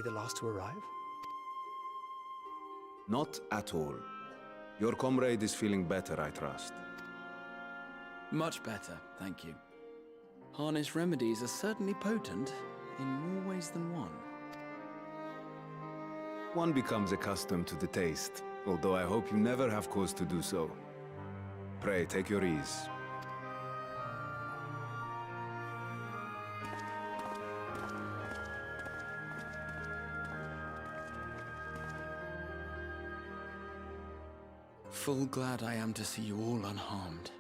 we the last to arrive? Not at all. Your comrade is feeling better, I trust. Much better, thank you. Harness remedies are certainly potent, in more ways than one. One becomes accustomed to the taste, although I hope you never have cause to do so. Pray, take your ease. Full glad I am to see you all unharmed.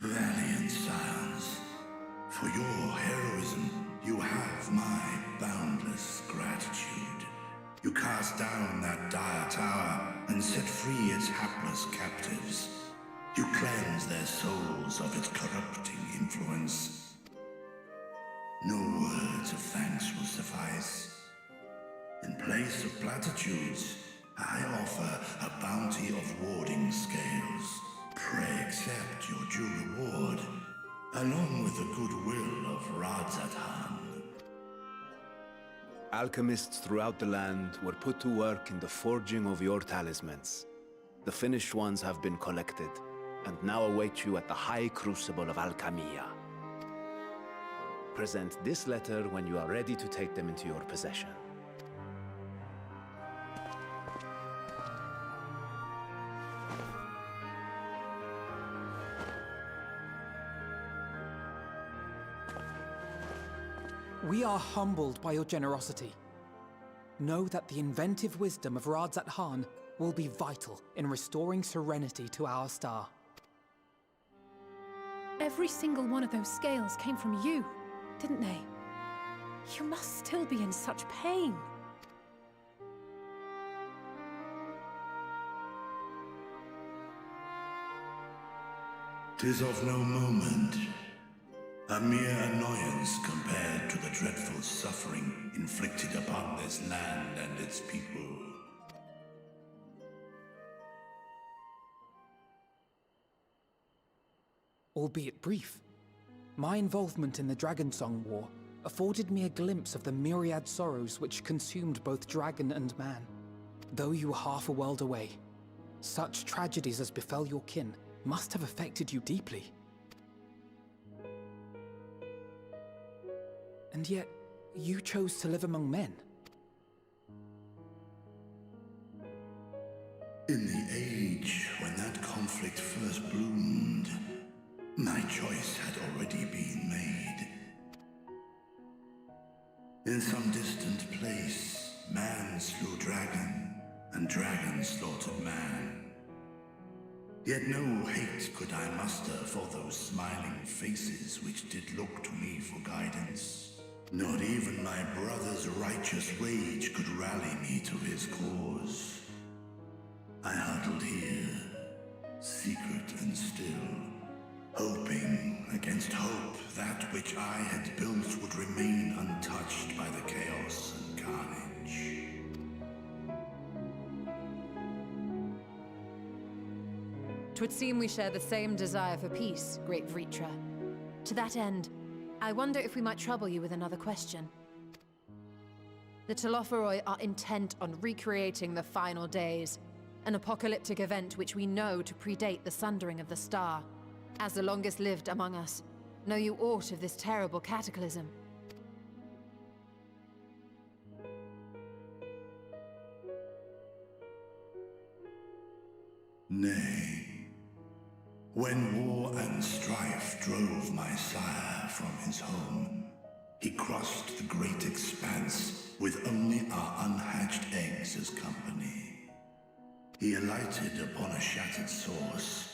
Valiant scions, for your heroism, you have my boundless gratitude. You cast down that dire tower and set free its hapless captives. You cleanse their souls of its corrupting influence. No words of thanks will suffice. In place of platitudes, I offer a bounty of warding scales. Pray accept your due reward, along with the goodwill of Radzatan. Alchemists throughout the land were put to work in the forging of your talismans. The finished ones have been collected, and now await you at the High Crucible of Alchemia. Present this letter when you are ready to take them into your possession. We are humbled by your generosity. Know that the inventive wisdom of Radzat will be vital in restoring serenity to our star. Every single one of those scales came from you, didn't they? You must still be in such pain. 'Tis of no moment. A mere annoyance compared to the dreadful suffering inflicted upon this land and its people. Albeit brief, my involvement in the Dragonsong War afforded me a glimpse of the myriad sorrows which consumed both dragon and man. Though you were half a world away, such tragedies as befell your kin must have affected you deeply. And yet, you chose to live among men. In the age when that conflict first bloomed, my choice had already been made. In some distant place, man slew dragon, and dragon slaughtered man. Yet no hate could I muster for those smiling faces which did look to me for guidance. Not even my brother's righteous rage could rally me to his cause. I huddled here, secret and still, hoping against hope that which I had built would remain untouched by the chaos and carnage. Twould seem we share the same desire for peace, great Vritra. To that end, I wonder if we might trouble you with another question. The Telophoroi are intent on recreating the final days, an apocalyptic event which we know to predate the sundering of the star. As the longest lived among us, know you aught of this terrible cataclysm? Nay. When war and strife drove my sire from his home, he crossed the great expanse with only our unhatched eggs as company. He alighted upon a shattered source,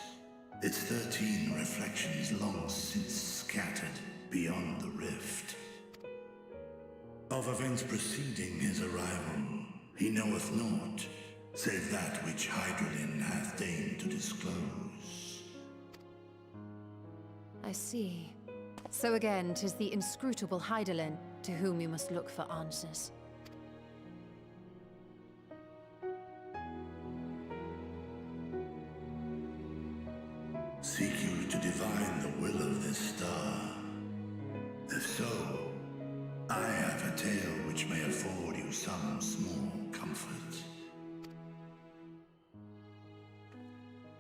its 13 reflections long since scattered beyond the rift. Of events preceding his arrival, he knoweth naught, save that which Hydralin hath deigned to disclose. I see. So again, 'tis the inscrutable Hydaelyn to whom you must look for answers. Seek you to divine the will of this star, If so, I have a tale which may afford you some small comfort.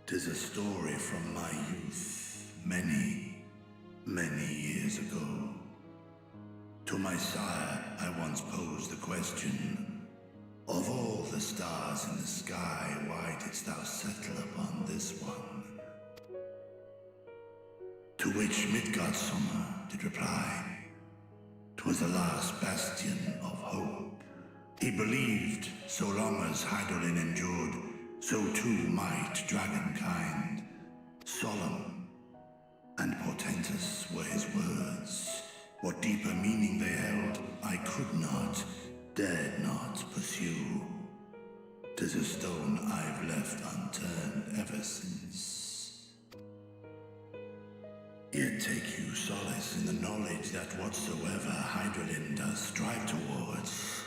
'Tis a story from my youth, many, many years ago. To my sire, I once posed the question, of all the stars in the sky, why didst thou settle upon this one? To which Midgardsummer did reply, 'twas the last bastion of hope. He believed so long as Hydaelyn endured, so too might dragonkind. Solemn and portentous were his words. What deeper meaning they held, I could not, dared not pursue. 'Tis a stone I've left unturned ever since. Yet take you solace in the knowledge that whatsoever Hydaelyn does strive towards,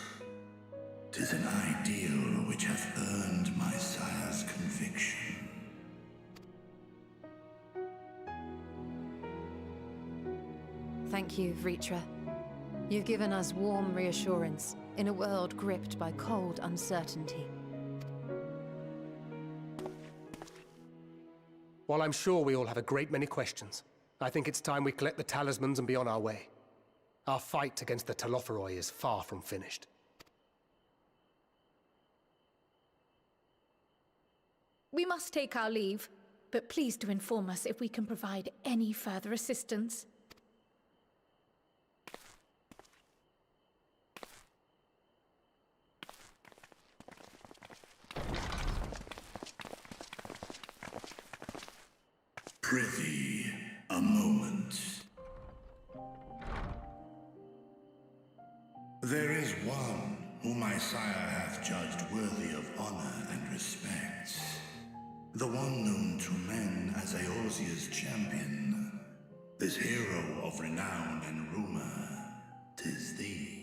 'tis an ideal which hath earned my sire's conviction. Thank you, Vritra. You've given us warm reassurance in a world gripped by cold uncertainty. While I'm sure we all have a great many questions, I think it's time we collect the talismans and be on our way. Our fight against the Telophoroi is far from finished. We must take our leave, but please do inform us if we can provide any further assistance. Prithee, a moment. There is one whom my sire hath judged worthy of honor and respect. The one known to men as Eorzea's champion. This hero of renown and rumor, 'tis thee.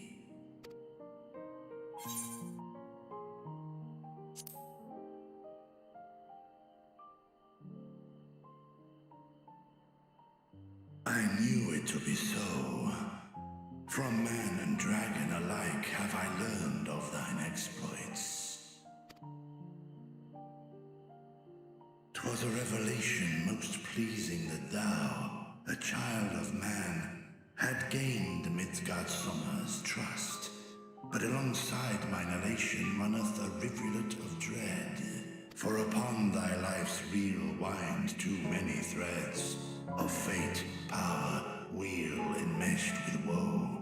I knew it to be so. From man and dragon alike have I learned of thine exploits. 'Twas a revelation most pleasing that thou, a child of man, had gained Midgardsummer's trust. But alongside mine elation runneth a rivulet of dread. For upon thy life's reel wind too many threads of fate, power, weal enmeshed with woe.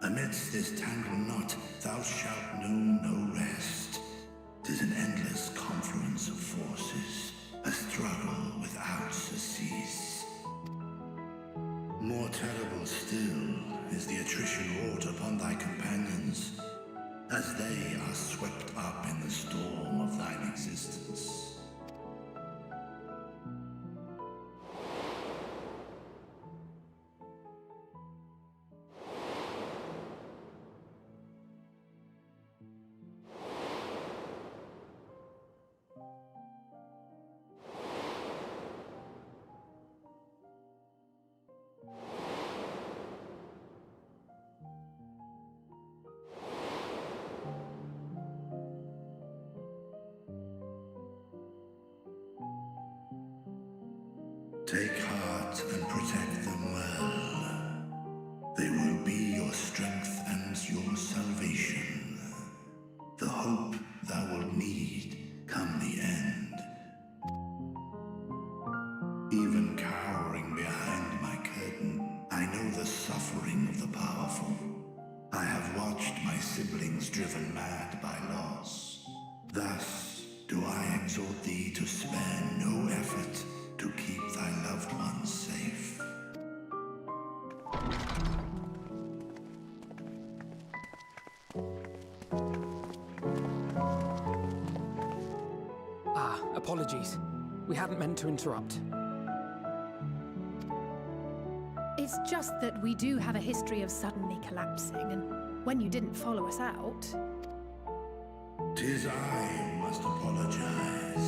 Amidst this tangled knot thou shalt know no rest. 'Tis an endless confluence of forces, a struggle without surcease. More terrible still is the attrition wrought upon thy companions, as they are swept up in the storm of thine existence. Take heart and protect them well. They will be your strength and your salvation. The hope thou wilt need come the end. Even cowering behind my curtain, I know the suffering of the powerful. I have watched my siblings driven mad by loss. Thus do I exhort thee to spare no effort to keep thy loved ones safe. Apologies. We hadn't meant to interrupt. It's just that we do have a history of suddenly collapsing, and when you didn't follow us out... 'Tis I who must apologize.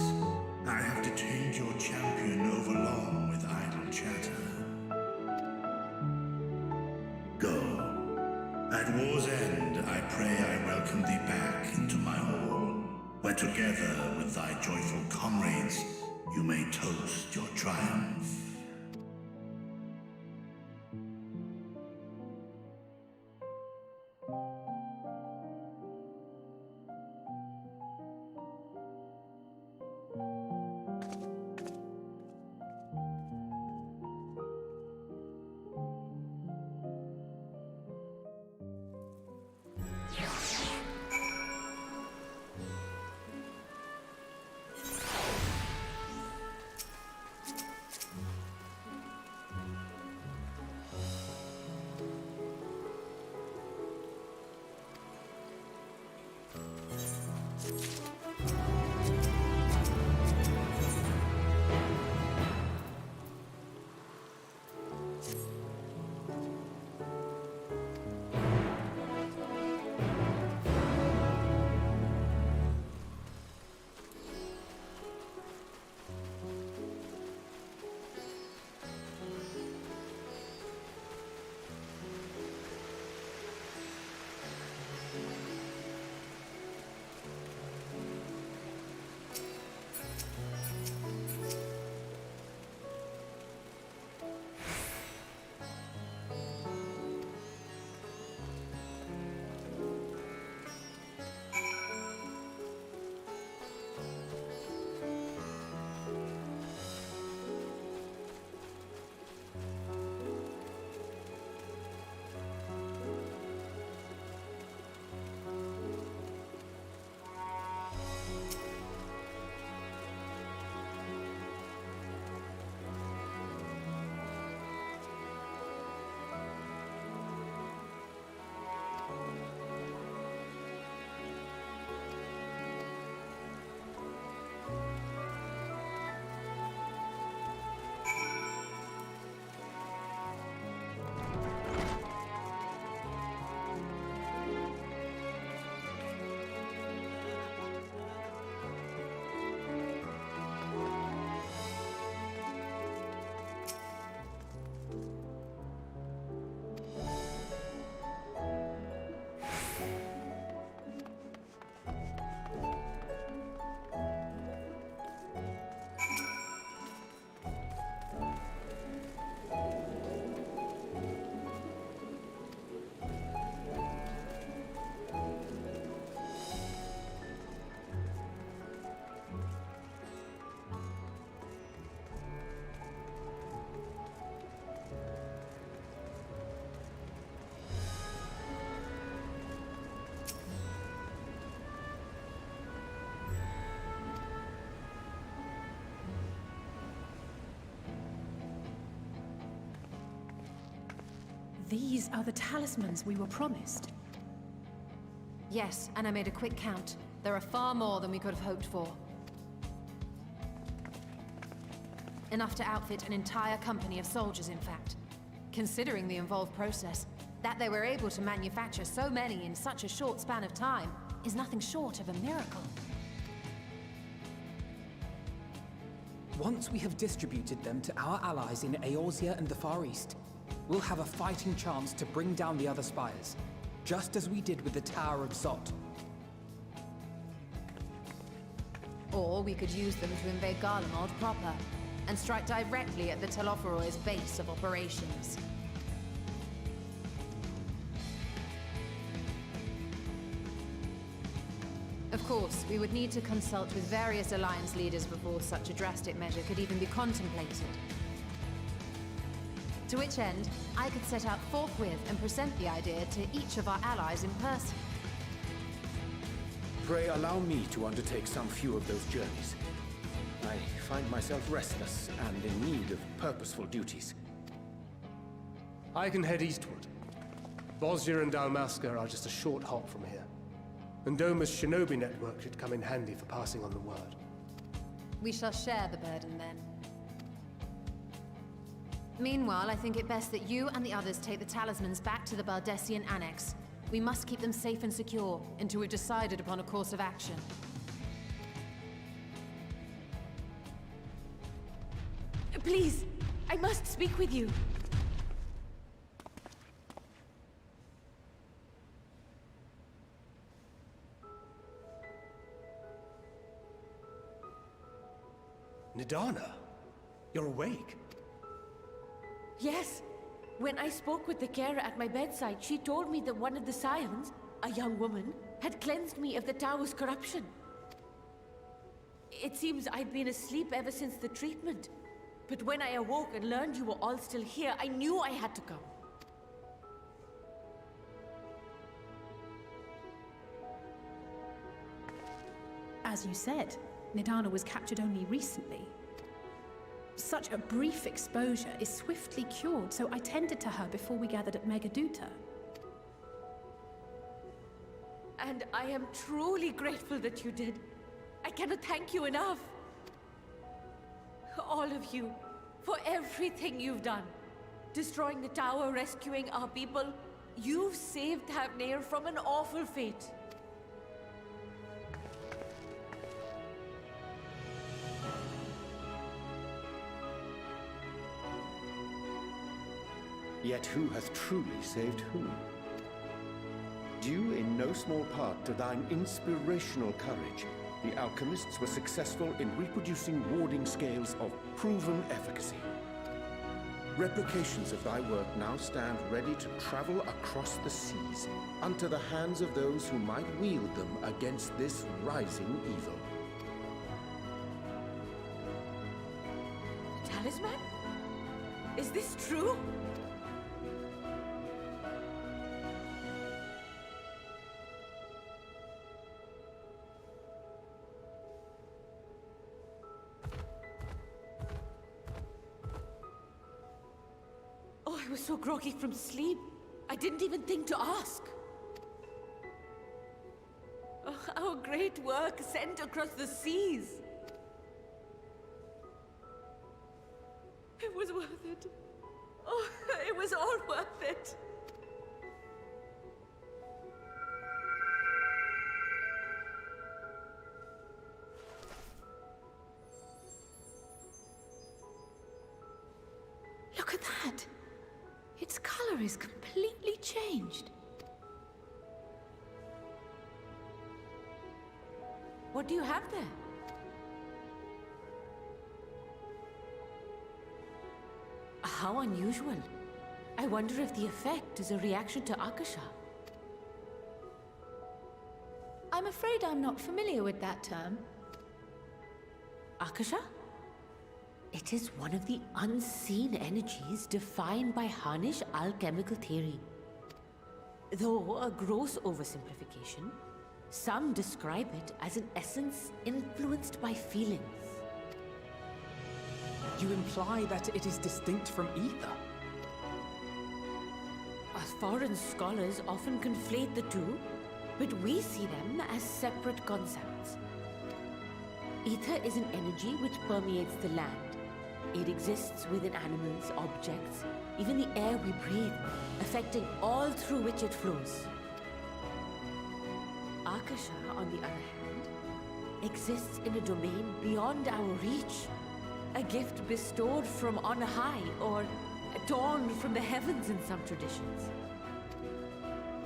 I have detained your champion overlong with idle chatter. At war's end, I pray I welcome thee back into my hall, where together with thy joyful comrades, you may toast your triumph. These are the talismans we were promised. Yes, and I made a quick count. There are far more than we could have hoped for. Enough to outfit an entire company of soldiers, in fact. Considering the involved process, that they were able to manufacture so many in such a short span of time is nothing short of a miracle. Once we have distributed them to our allies in Eorzea and the Far East, we'll have a fighting chance to bring down the other spires, just as we did with the Tower of Zot. Or we could use them to invade Garlemald proper, and strike directly at the Telophoroid's base of operations. Of course, we would need to consult with various Alliance leaders before such a drastic measure could even be contemplated. To which end, I could set out forthwith and present the idea to each of our allies in person. Pray allow me to undertake some few of those journeys. I find myself restless and in need of purposeful duties. I can head eastward. Bosnia and Dalmasca are just a short hop from here. And Doma's shinobi network should come in handy for passing on the word. We shall share the burden then. Meanwhile, I think it best that you and the others take the talismans back to the Baldessian Annex. We must keep them safe and secure until we've decided upon a course of action. Please, I must speak with you. Nidana, you're awake. Yes. When I spoke with the carer at my bedside, she told me that one of the scions, a young woman, had cleansed me of the tower's corruption. It seems I'd been asleep ever since the treatment. But when I awoke and learned you were all still here, I knew I had to come. As you said, Nidana was captured only recently. Such a brief exposure is swiftly cured, so I tended to her before we gathered at Megaduta. And I am truly grateful that you did. I cannot thank you enough. All of you, for everything you've done. Destroying the tower, rescuing our people. You've saved Thavnair from an awful fate. Yet who hath truly saved whom? Due in no small part to thine inspirational courage, the alchemists were successful in reproducing warding scales of proven efficacy. Replications of thy work now stand ready to travel across the seas, unto the hands of those who might wield them against this rising evil. The talisman? Is this true? I was so groggy from sleep, I didn't even think to ask. Oh, our great work sent across the seas. It was worth it. Oh, it was all worth it. Look at that! Its color is completely changed. What do you have there? How unusual. I wonder if the effect is a reaction to Akasha. I'm afraid I'm not familiar with that term. Akasha? It is one of the unseen energies defined by Harnish alchemical theory. Though a gross oversimplification, some describe it as an essence influenced by feelings. You imply that it is distinct from ether? Us foreign scholars often conflate the two, but we see them as separate concepts. Ether is an energy which permeates the land. It exists within animals, objects, even the air we breathe, affecting all through which it flows. Akasha, on the other hand, exists in a domain beyond our reach. A gift bestowed from on high, or torn from the heavens in some traditions.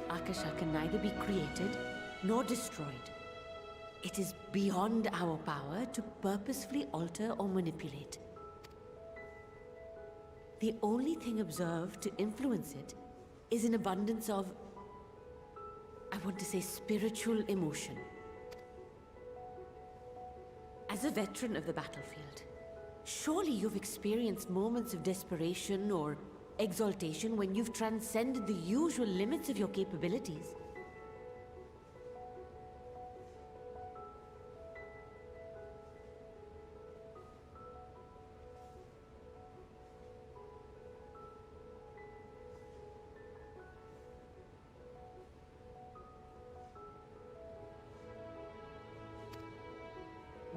Akasha can neither be created nor destroyed. It is beyond our power to purposefully alter or manipulate. The only thing observed to influence it is an abundance of, I want to say, spiritual emotion. As a veteran of the battlefield, surely you've experienced moments of desperation or exaltation when you've transcended the usual limits of your capabilities.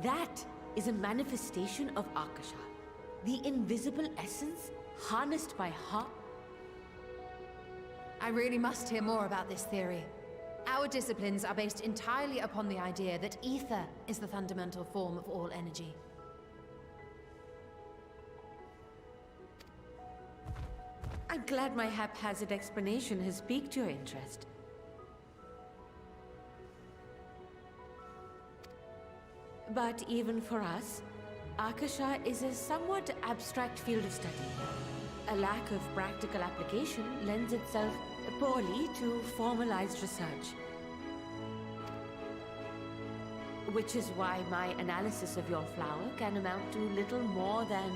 That is a manifestation of Akasha, the invisible essence harnessed by I really must hear more about this theory. Our disciplines are based entirely upon the idea that ether is the fundamental form of all energy. I'm glad my haphazard explanation has piqued your interest. But even for us, Akasha is a somewhat abstract field of study. A lack of practical application lends itself poorly to formalized research. Which is why my analysis of your flower can amount to little more than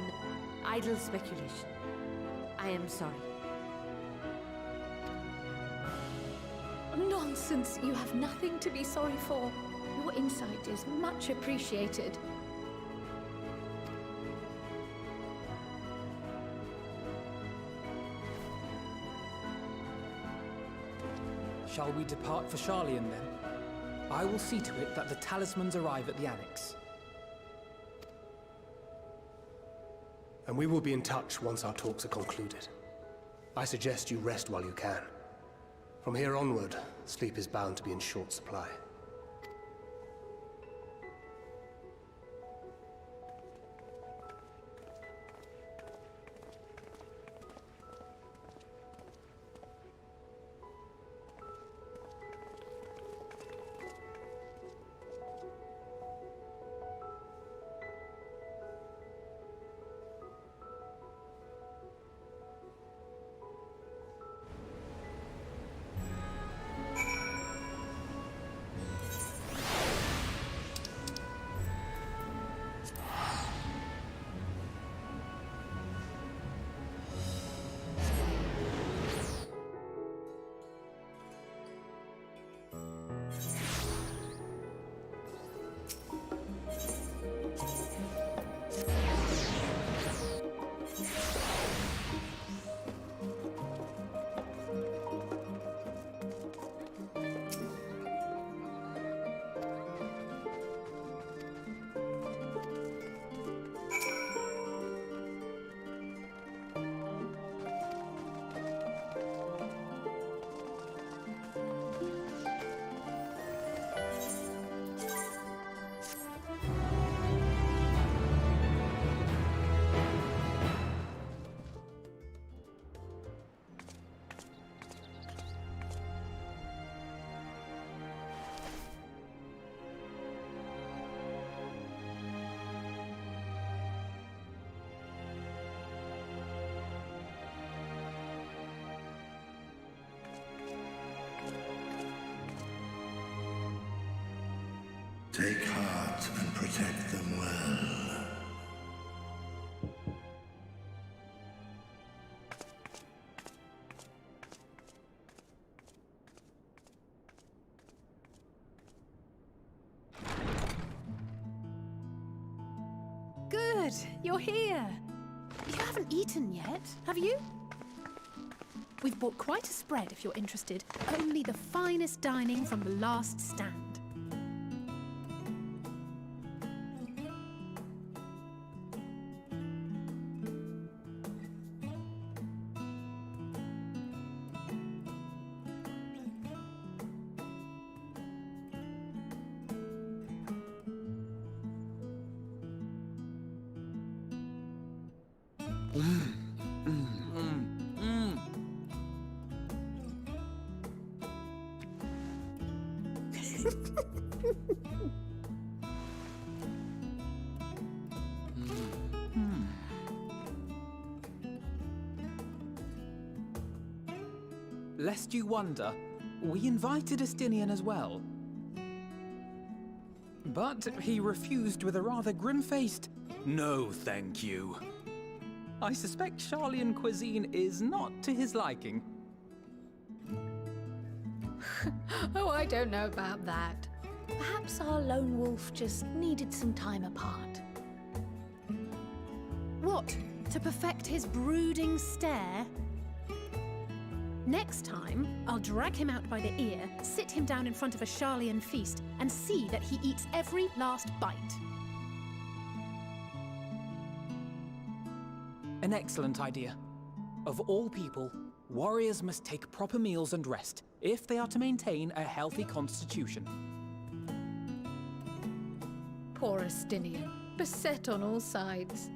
idle speculation. I am sorry. Nonsense! You have nothing to be sorry for. Your insight is much appreciated. Shall we depart for Charlian then? I will see to it that the talismans arrive at the Annex. And we will be in touch once our talks are concluded. I suggest you rest while you can. From here onward, sleep is bound to be in short supply. Take heart and protect them well. Good, you're here. You haven't eaten yet, have you? We've bought quite a spread if you're interested. Only the finest dining from the last stand. Lest you wonder, we invited Estinian as well. But he refused with a rather grim-faced, "No, thank you." I suspect Charlian cuisine is not to his liking. Oh, I don't know about that. Perhaps our lone wolf just needed some time apart. What? To perfect his brooding stare? Next time, I'll drag him out by the ear, sit him down in front of a Charlian feast, and see that he eats every last bite. An excellent idea. Of all people, warriors must take proper meals and rest if they are to maintain a healthy constitution. Poor Estinian, beset on all sides.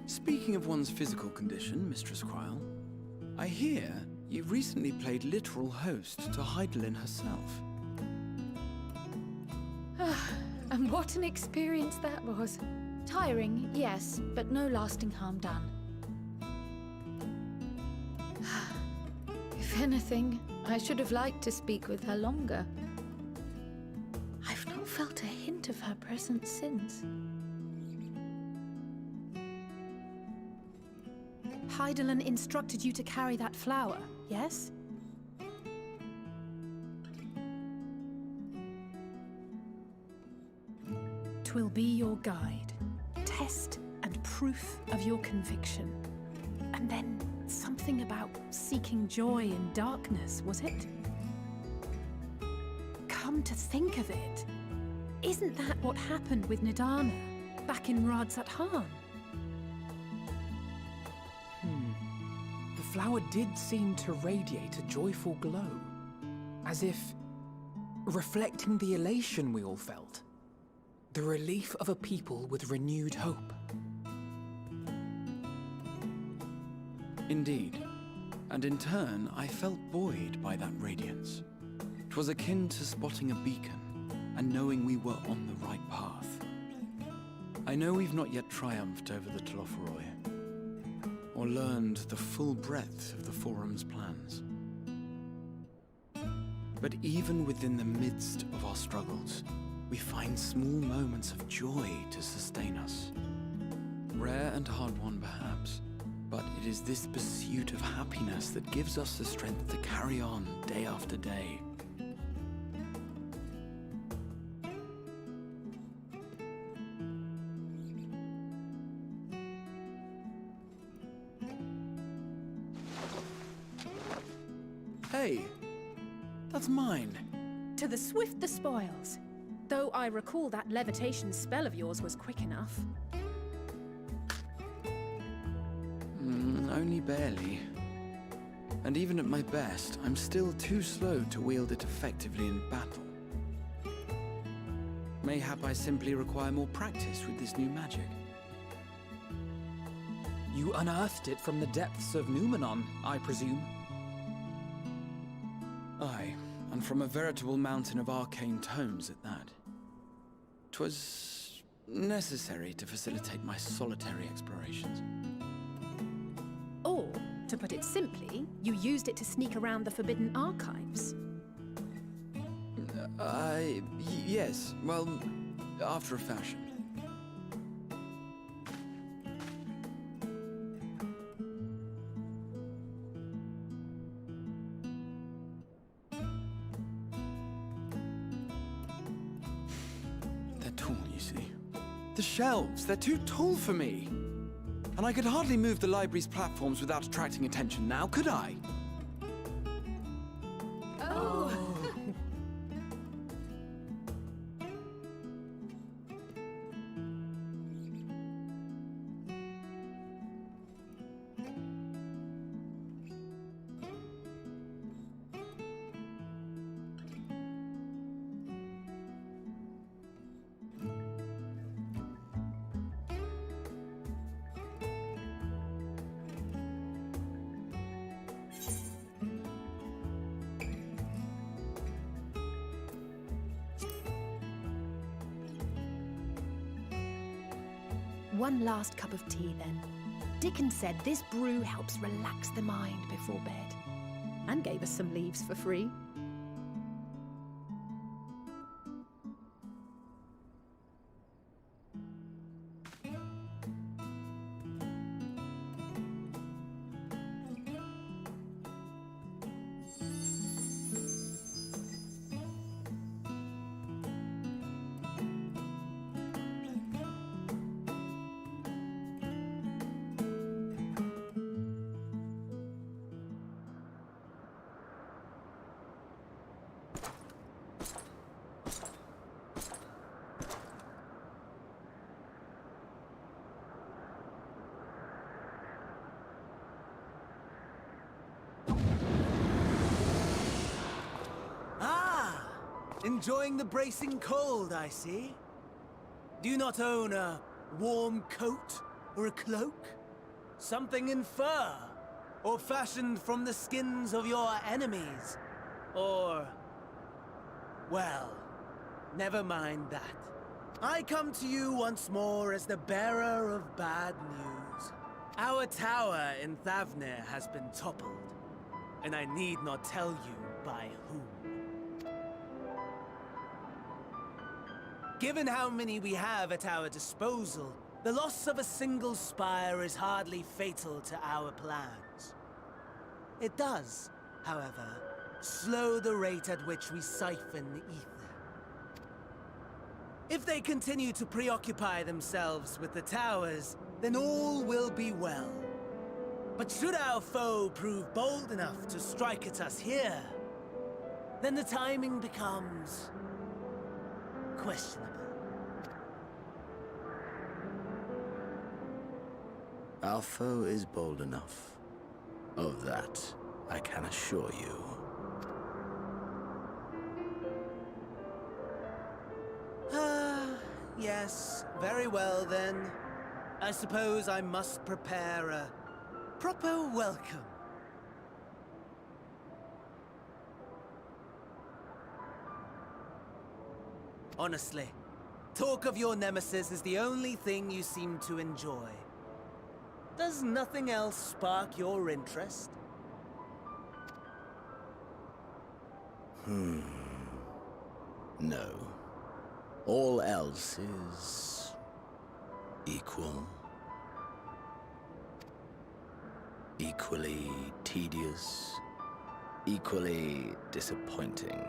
Speaking of one's physical condition, Mistress Cryle, I hear You recently played literal host to Heidelin herself. And what an experience that was. Tiring, yes, but no lasting harm done. If anything, I should have liked to speak with her longer. I've not felt a hint of her presence since. Heidelin instructed you to carry that flower, yes? Twill be your guide, test and proof of your conviction. And then something about seeking joy in darkness, was it? Come to think of it, isn't that what happened with Nidana back in Radsat Han? The flower did seem to radiate a joyful glow, as if reflecting the elation we all felt. The relief of a people with renewed hope. Indeed. And in turn, I felt buoyed by that radiance. 'Twas akin to spotting a beacon and knowing we were on the right path. I know we've not yet triumphed over the Telophoroi, or learned the full breadth of the Forum's plans. But even within the midst of our struggles, we find small moments of joy to sustain us. Rare and hard-won, perhaps, but it is this pursuit of happiness that gives us the strength to carry on day after day. Hey, that's mine. To the swift the spoils. Though I recall that levitation spell of yours was quick enough. Only barely. And even at my best, I'm still too slow to wield it effectively in battle. Mayhap I simply require more practice with this new magic. You unearthed it from the depths of Numenon, I presume? Aye, and from a veritable mountain of arcane tomes at that. 'Twas necessary to facilitate my solitary explorations. Or, to put it simply, you used it to sneak around the Forbidden Archives. Yes, well, after a fashion. They're tall, you see. The shelves, they're too tall for me. And I could hardly move the library's platforms without attracting attention now, could I? Oh! One last cup of tea, then. Dickon said this brew helps relax the mind before bed. And gave us some leaves for free. Enjoying the bracing cold, I see. Do you not own a warm coat or a cloak? Something in fur? Or fashioned from the skins of your enemies? Or... well, never mind that. I come to you once more as the bearer of bad news. Our tower in Thavnir has been toppled, and I need not tell you by whom. Given how many we have at our disposal, the loss of a single spire is hardly fatal to our plans. It does, however, slow the rate at which we siphon the ether. If they continue to preoccupy themselves with the towers, then all will be well. But should our foe prove bold enough to strike at us here, then the timing becomes questionable. Our foe is bold enough. Of that, I can assure you. Yes, very well then. I suppose I must prepare a proper welcome. Honestly, talk of your nemesis is the only thing you seem to enjoy. Does nothing else spark your interest? No. All else is... equal. Equally tedious. Equally disappointing.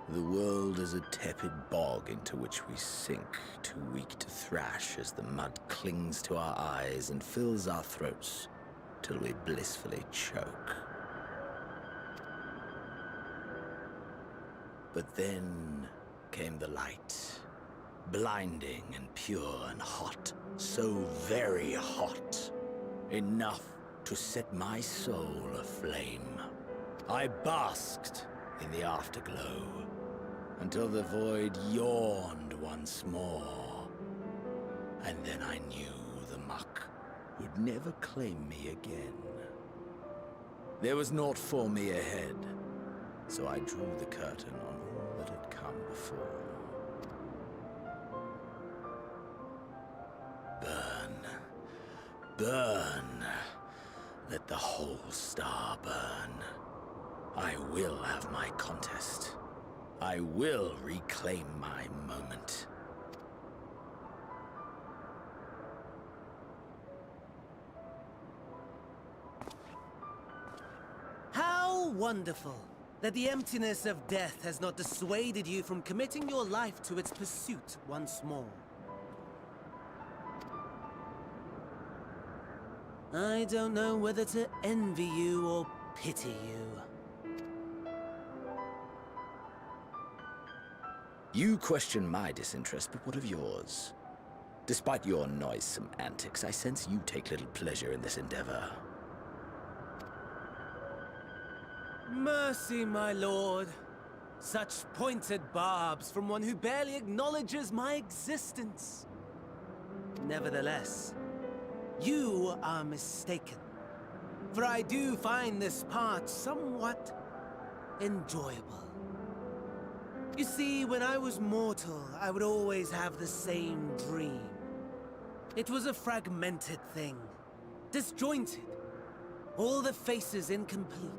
The world is a tepid bog into which we sink, too weak to thrash as the mud clings to our eyes and fills our throats till we blissfully choke. But then came the light, blinding and pure and hot, so very hot, enough to set my soul aflame. I basked in the afterglow, until the void yawned once more. And then I knew the muck would never claim me again. There was naught for me ahead, so I drew the curtain on all that had come before. Burn, burn, let the whole star burn. I will have my contest. I will reclaim my moment. How wonderful that the emptiness of death has not dissuaded you from committing your life to its pursuit once more. I don't know whether to envy you or pity you. You question my disinterest, but what of yours? Despite your noisome antics, I sense you take little pleasure in this endeavor. Mercy, my lord. Such pointed barbs from one who barely acknowledges my existence. Nevertheless, you are mistaken. For I do find this part somewhat enjoyable. You see, when I was mortal, I would always have the same dream. It was a fragmented thing, disjointed, all the faces incomplete.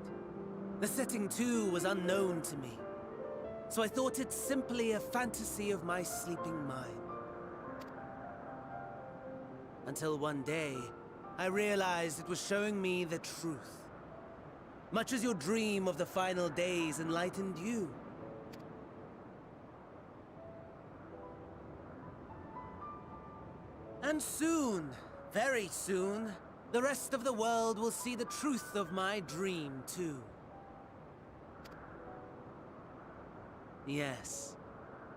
The setting, too, was unknown to me, so I thought it simply a fantasy of my sleeping mind. Until one day, I realized it was showing me the truth. Much as your dream of the final days enlightened you. And soon, very soon, the rest of the world will see the truth of my dream, too. Yes,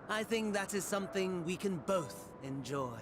I think that is something we can both enjoy.